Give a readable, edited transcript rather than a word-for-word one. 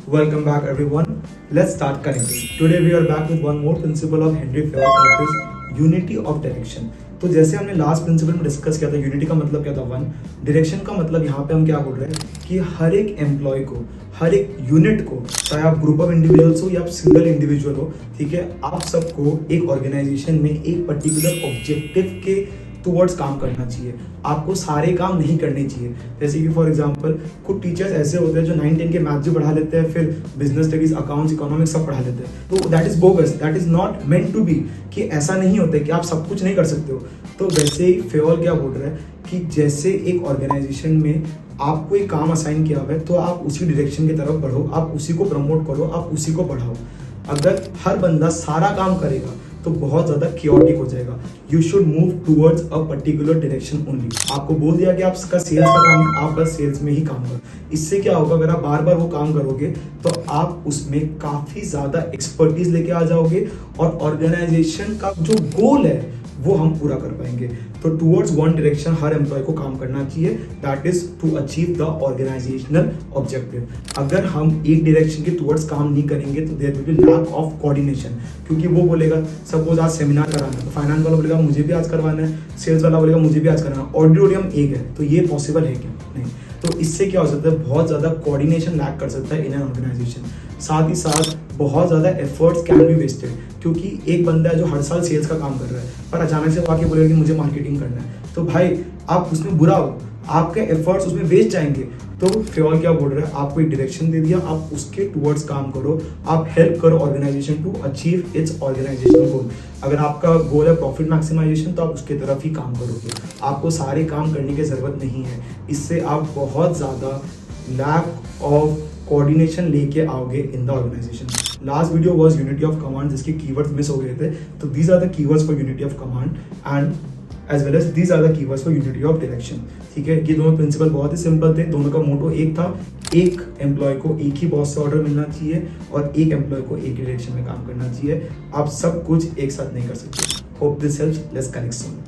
Welcome back everyone. Let's start connecting. Today we are back with one more principle of Henry Fayol, that is unity of direction. तो जैसे हमने last principal में discuss किया था, unity का मतलब क्या था, वन। डायरेक्शन का मतलब यहाँ पे हम क्या बोल रहे हैं कि हर एक एम्प्लॉय को, हर एक यूनिट को, चाहे आप ग्रुप ऑफ इंडिविजुअल्स हो या आप सिंगल इंडिविजुअल हो, ठीक है, आप सबको एक ऑर्गेनाइजेशन में एक पर्टिकुलर ऑब्जेक्टिव के टुवर्ड्स काम करना चाहिए। आपको सारे काम नहीं करने चाहिए। जैसे कि फॉर एग्जांपल कुछ टीचर्स ऐसे होते हैं जो 9-10 के मैथ्स भी पढ़ा लेते हैं, फिर बिजनेस स्टडीज, अकाउंट्स, इकोनॉमिक्स सब पढ़ा लेते हैं। तो that is bogus, that is not meant to be, कि ऐसा नहीं होता कि आप सब कुछ नहीं कर सकते हो। तो वैसे ही फेयोल क्या बोल रहा है कि जैसे एक ऑर्गेनाइजेशन में आपको एक काम असाइन किया हुआ है, तो आप उसी डायरेक्शन की तरफ बढ़ो, आप उसी को प्रमोट करो, आप उसी को बढ़ाओ। अगर हर बंदा सारा काम करेगा तो बहुत ज़्यादा क्योटिक हो जाएगा। You should move towards a particular direction only. आपको बोल दिया कि आपका सेल्स का काम है, आप बस सेल्स में ही काम करो। इससे क्या होगा, अगर आप बार बार वो काम करोगे तो आप उसमें काफ़ी ज़्यादा एक्सपर्टीज लेके आ जाओगे और ऑर्गेनाइजेशन का जो गोल है वो हम पूरा कर पाएंगे। तो टूवर्ड्स वन डायरेक्शन हर एम्प्लॉय को काम करना चाहिए, that is to achieve the organisational objective. अगर हम एक डायरेक्शन के टूवर्ड्स काम नहीं करेंगे तो there will be lack of coordination, क्योंकि वो बोलेगा सपोज आज सेमिनार कराना है तो फाइनेंस वाला बोलेगा मुझे भी आज करवाना है, सेल्स वाला बोलेगा मुझे भी आज कराना है, ऑडिटोरियम एक है, तो ये पॉसिबल है क्या? नहीं। तो इससे क्या हो सकता है, बहुत ज़्यादा कोऑर्डिनेशन लैक कर सकता है इन एन ऑर्गेनाइजेशन। साथ ही साथ बहुत ज़्यादा एफर्ट्स कैन बी वेस्टेड, क्योंकि एक बंदा है जो हर साल सेल्स का काम कर रहा है पर अचानक से वो आके बोलेगा कि मुझे मार्केटिंग करना है, तो भाई आप उसमें बुरा हो, आपके एफर्ट्स उसमें वेस्ट जाएंगे। तो फेयोल क्या बोल रहा है, आपको एक डायरेक्शन दे दिया, आप उसके टुवर्ड्स काम करो, आप हेल्प करो organisation to achieve its organisational goal. अगर आपका गोल है प्रॉफिट मैक्सिमाइजेशन तो आप उसके तरफ ही काम करोगे, आपको सारे काम करने की ज़रूरत नहीं है। इससे आप बहुत ज़्यादा लैक ऑफ कोऑर्डिनेशन लेके आओगे in the organisation. Last video was unity of command, जिसके कीवर्ड्स मिस हो गए थे, तो these are the keywords for unity of command and as well as these are the keywords for unity of direction. ठीक है, ये दोनों principal बहुत ही सिंपल थे, दोनों का मोटो एक था, एक एम्प्लॉय को एक ही बॉस से ऑर्डर मिलना चाहिए और एक एम्प्लॉय को एक ही डायरेक्शन में काम करना चाहिए। आप सब कुछ एक साथ नहीं कर सकते। Hope this helps, let's connect soon.